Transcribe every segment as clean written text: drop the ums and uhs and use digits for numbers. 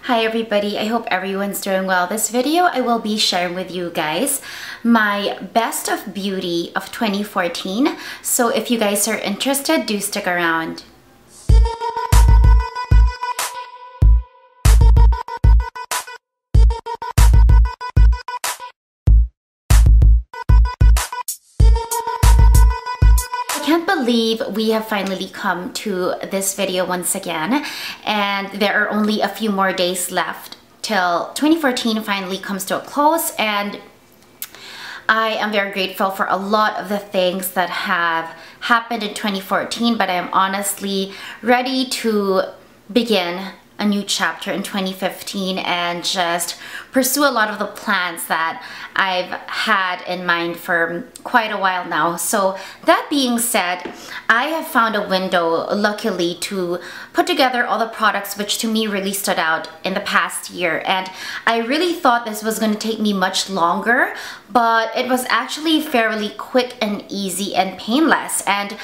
Hi everybody, I hope everyone's doing well. This video I will be sharing with you guys my best of beauty of 2014. So if you guys are interested, do stick around. I can't believe we have finally come to this video once again, and there are only a few more days left till 2014 finally comes to a close, and I am very grateful for a lot of the things that have happened in 2014, but I am honestly ready to begin a new chapter in 2015 and just pursue a lot of the plans that I've had in mind for quite a while now. So that being said, I have found a window, luckily, to put together all the products which to me really stood out in the past year. And I really thought this was going to take me much longer, but it was actually fairly quick and easy and painless. And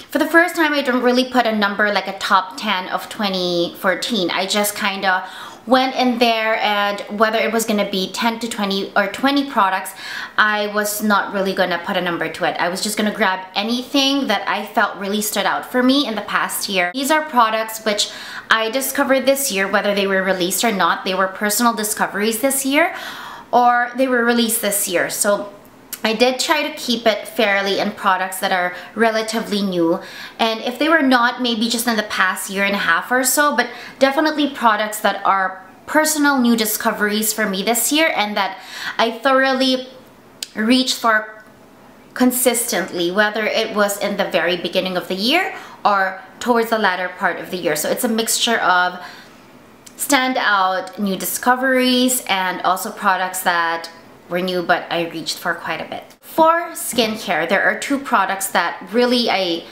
for the first time, I didn't really put a number like a top 10 of 2014. I just kind of went in there, and whether it was going to be 10 to 20 or 20 products, I was not really going to put a number to it. I was just going to grab anything that I felt really stood out for me in the past year. These are products which I discovered this year, whether they were released or not. They were personal discoveries this year, or they were released this year. So I did try to keep it fairly in products that are relatively new, and if they were not, maybe just in the past year and a half or so, but definitely products that are personal new discoveries for me this year and that I thoroughly reached for consistently, whether it was in the very beginning of the year or towards the latter part of the year. So it's a mixture of standout new discoveries and also products that were new but I reached for quite a bit. For skincare, there are two products that really I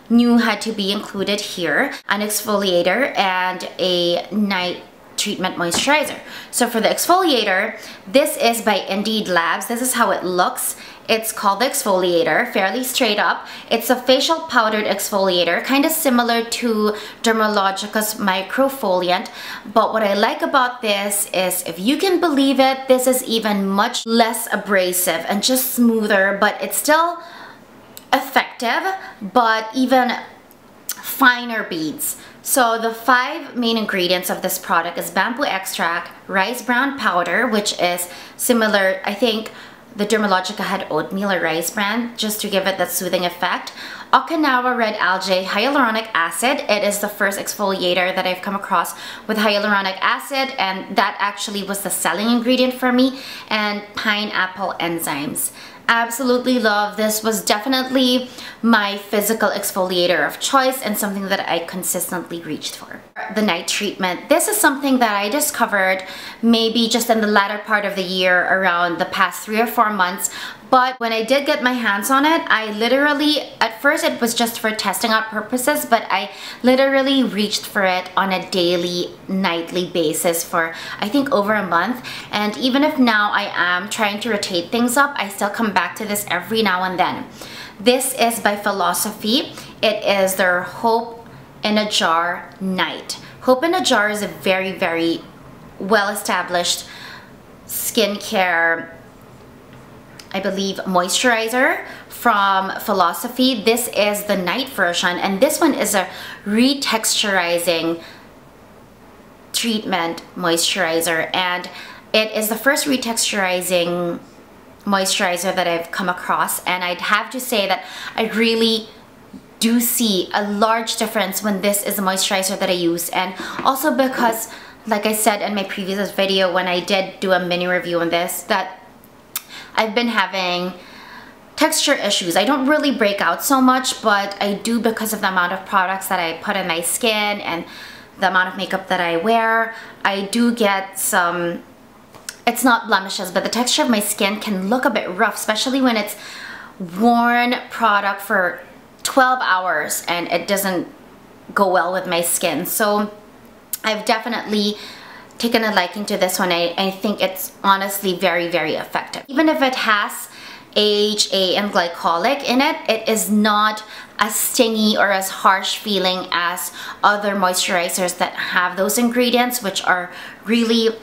knew had to be included here: an exfoliator and a night treatment moisturizer. So for the exfoliator, this is by Indeed Labs. This is how it looks. It's called the exfoliator, fairly straight up. It's a facial powdered exfoliator, kind of similar to Dermalogica's microfoliant. But what I like about this is, if you can believe it, this is even much less abrasive and just smoother, but it's still effective, but even finer beads. So the 5 main ingredients of this product is bamboo extract, rice bran powder, which is similar, I think the Dermalogica had oatmeal or rice bran, just to give it that soothing effect. Okinawa red algae hyaluronic acid. It is the first exfoliator that I've come across with hyaluronic acid, and that actually was the selling ingredient for me. And pineapple enzymes. Absolutely love this. Was definitely my physical exfoliator of choice and something that I consistently reached for. The night treatment. This is something that I discovered maybe just in the latter part of the year, around the past 3 or 4 months. But when I did get my hands on it, I literally, at first it was just for testing out purposes, but I literally reached for it on a daily, nightly basis for I think over a month. And even if now I am trying to rotate things up, I still come back to this every now and then. This is by Philosophy. It is their Hope in a Jar Night. Hope in a Jar is a very, very well-established skincare, I believe, moisturizer from Philosophy. This is the night version, and this one is a retexturizing treatment moisturizer, and it is the first retexturizing moisturizer that I've come across, and I'd have to say that I really do see a large difference when this is a moisturizer that I use. And also because, like I said in my previous video when I did do a mini review on this, that I've been having texture issues. I don't really break out so much, but I do because of the amount of products that I put in my skin and the amount of makeup that I wear. I do get some, it's not blemishes, but the texture of my skin can look a bit rough, especially when it's worn product for 12 hours and it doesn't go well with my skin. So I've definitely taken a liking to this one. I think it's honestly very, very effective. Even if it has AHA and glycolic in it. It is not as stingy or as harsh feeling as other moisturizers that have those ingredients, which are really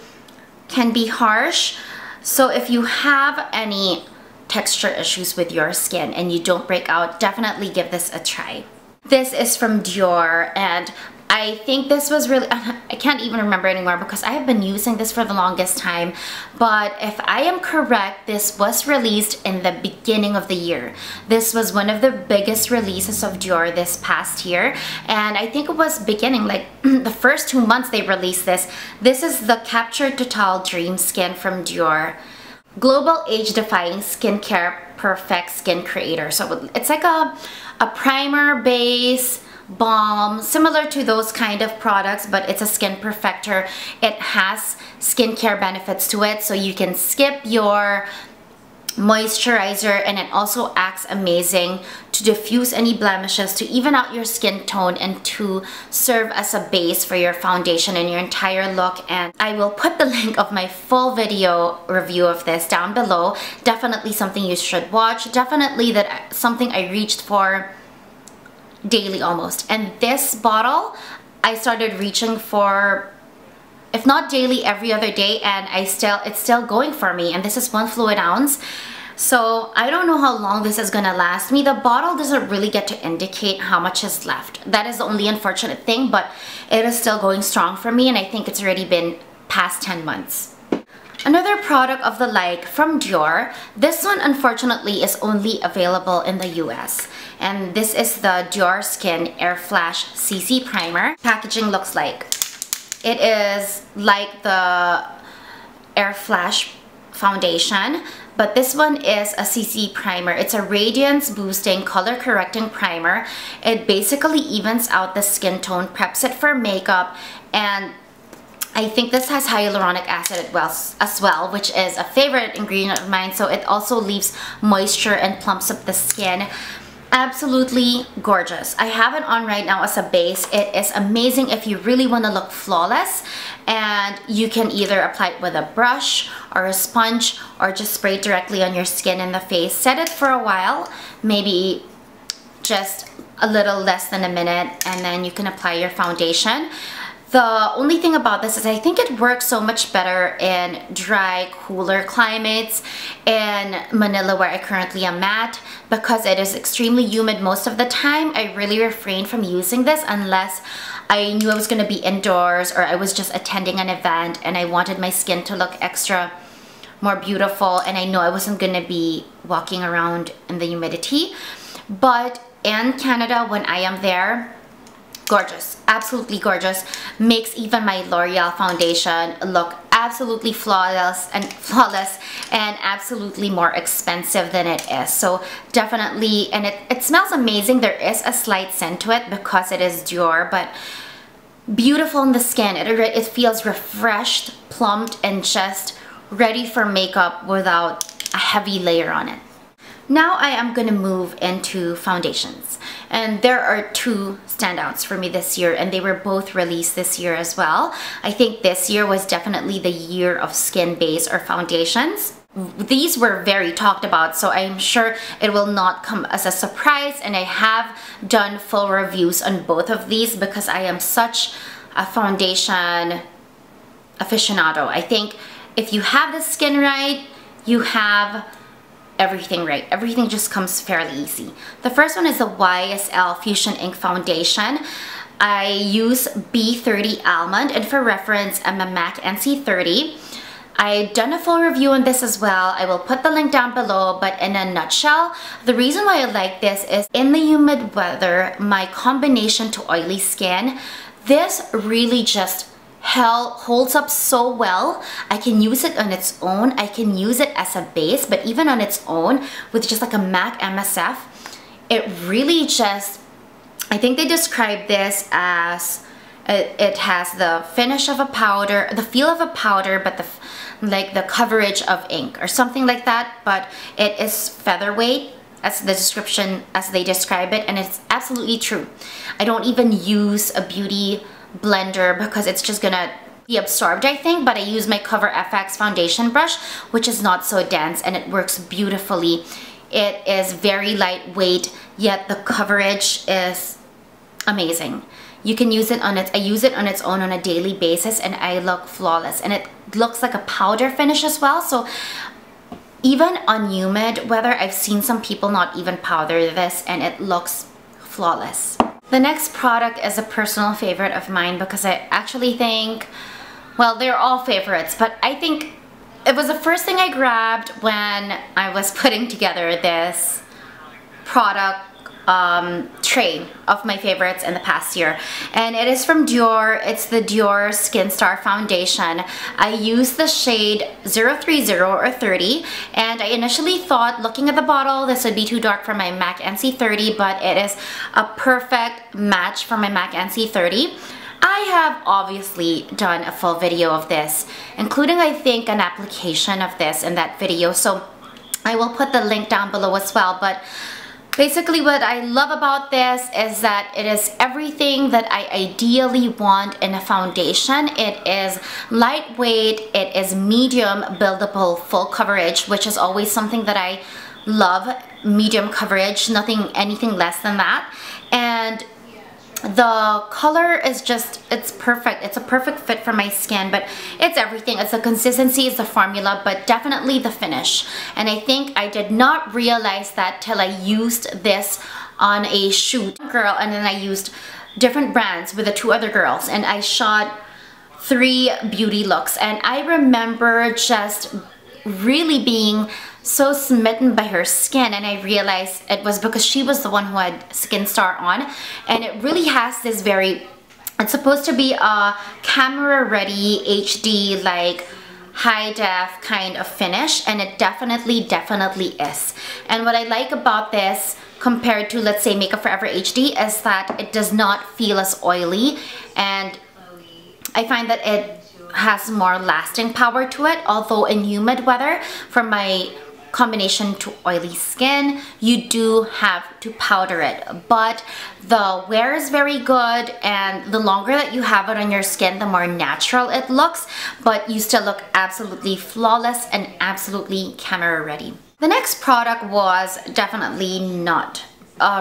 can be harsh. So if you have any texture issues with your skin and you don't break out, definitely give this a try. This is from Dior, and I think this was really, I can't even remember anymore because I have been using this for the longest time, but if I am correct, this was released in the beginning of the year. This was one of the biggest releases of Dior this past year, and I think it was beginning, like the first 2 months they released this. This is the Capture Total Dream Skin from Dior. Global age-defying skincare perfect skin creator. So it's like a primer base balm, similar to those kind of products, but it's a skin perfector. It has skincare benefits to it, so you can skip your moisturizer, and it also acts amazing to diffuse any blemishes, to even out your skin tone, and to serve as a base for your foundation and your entire look. And I will put the link of my full video review of this down below. Definitely something you should watch. Definitely something I reached for daily almost. And this bottle I started reaching for, if not daily, every other day, and it's still going for me. And this is 1 fluid ounce, so I don't know how long this is gonna last me. The bottle doesn't really get to indicate how much is left. That is the only unfortunate thing, but it is still going strong for me, and I think it's already been past 10 months. Another product of the like from Dior. This one unfortunately is only available in the US, and this is the Dio Skin Airflash CC Primer. Packaging looks like, it is like the Airflash Foundation, but this one is a CC primer. It's a radiance boosting, color correcting primer. It basically evens out the skin tone, preps it for makeup, and I think this has hyaluronic acid as well, which is a favorite ingredient of mine, so it also leaves moisture and plumps up the skin. Absolutely gorgeous. I have it on right now as a base. It is amazing if you really want to look flawless, and you can either apply it with a brush or a sponge or just spray it directly on your skin and the face. Set it for a while, maybe just a little less than a minute, and then you can apply your foundation. The only thing about this is I think it works so much better in dry, cooler climates. In Manila, where I currently am at, because it is extremely humid most of the time, I really refrain from using this unless I knew I was going to be indoors or I was just attending an event and I wanted my skin to look extra more beautiful, and I know I wasn't going to be walking around in the humidity. But in Canada, when I am there, gorgeous, absolutely gorgeous. Makes even my L'Oreal foundation look absolutely flawless and absolutely more expensive than it is. So definitely, and it smells amazing. There is a slight scent to it because it is Dior, but beautiful in the skin. It feels refreshed, plumped, and just ready for makeup without a heavy layer on it. Now I am going to move into foundations, and there are 2 standouts for me this year, and they were both released this year as well. I think this year was definitely the year of skin base or foundations. These were very talked about, so I'm sure it will not come as a surprise, and I have done full reviews on both of these because I am such a foundation aficionado. I think if you have the skin right, you have everything right. Everything just comes fairly easy. The first one is the YSL Fusion Ink Foundation. I use B30 Almond, and for reference, I'm a MAC NC30. I've done a full review on this as well. I will put the link down below, but in a nutshell, the reason why I like this is in the humid weather, my combination to oily skin, this really just holds up so well. I can use it on its own. I can use it as a base, but even on its own with just like a MAC MSF, it really just, I think they describe this as it has the finish of a powder, the feel of a powder, but the coverage of ink or something like that. But it is featherweight as the description, as they describe it, and it's absolutely true. I don't even use a beauty blender because it's just gonna absorbed, I think, but I use my Cover FX foundation brush, which is not so dense, and it works beautifully. It is very lightweight, yet the coverage is amazing. You can use it on its, I use it on its own on a daily basis, and I look flawless. And it looks like a powder finish as well, so even on humid weather, I've seen some people not even powder this, and it looks flawless. The next product is a personal favorite of mine because I actually think, well, they're all favorites, but I think it was the first thing I grabbed when I was putting together this product tray of my favorites in the past year, and it is from Dior. It's the Dior Skin Star Foundation. I used the shade 030 or 30, and I initially thought, looking at the bottle, this would be too dark for my MAC NC30, but it is a perfect match for my MAC NC30. I have obviously done a full video of this, including, I think, an application of this in that video, so I will put the link down below as well. But basically what I love about this is that it is everything that I ideally want in a foundation. It is lightweight, it is medium buildable full coverage, which is always something that I love, medium coverage, anything less than that. And the color is just, it's perfect. It's a perfect fit for my skin, but it's everything. It's the consistency, it's the formula, but definitely the finish. And I think I did not realize that till I used this on a shoot, girl, and then I used different brands with the two other girls, and I shot 3 beauty looks, and I remember just really being so smitten by her skin, and I realized it was because she was the one who had Skin Star on, and it really has this very, it's supposed to be a camera ready HD, like high def kind of finish, and it definitely is. And what I like about this compared to, let's say, Makeup Forever HD, is that it does not feel as oily, and I find that it has more lasting power to it. Although in humid weather, for my combination to oily skin, you do have to powder it, but the wear is very good, and the longer that you have it on your skin, the more natural it looks, but you still look absolutely flawless and absolutely camera ready. The next product was definitely not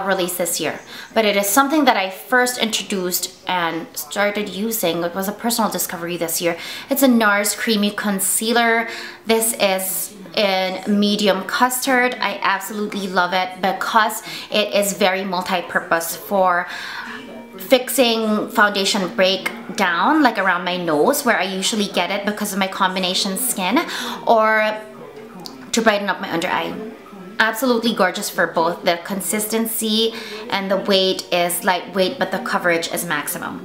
released this year, but it is something that I first introduced and started using. It was a personal discovery this year. It's a NARS Creamy Concealer. This is in medium custard. I absolutely love it because it is very multi-purpose for fixing foundation breakdown, like around my nose where I usually get it because of my combination skin, or to brighten up my under eye. Absolutely gorgeous for both. The consistency and the weight is lightweight, but the coverage is maximum.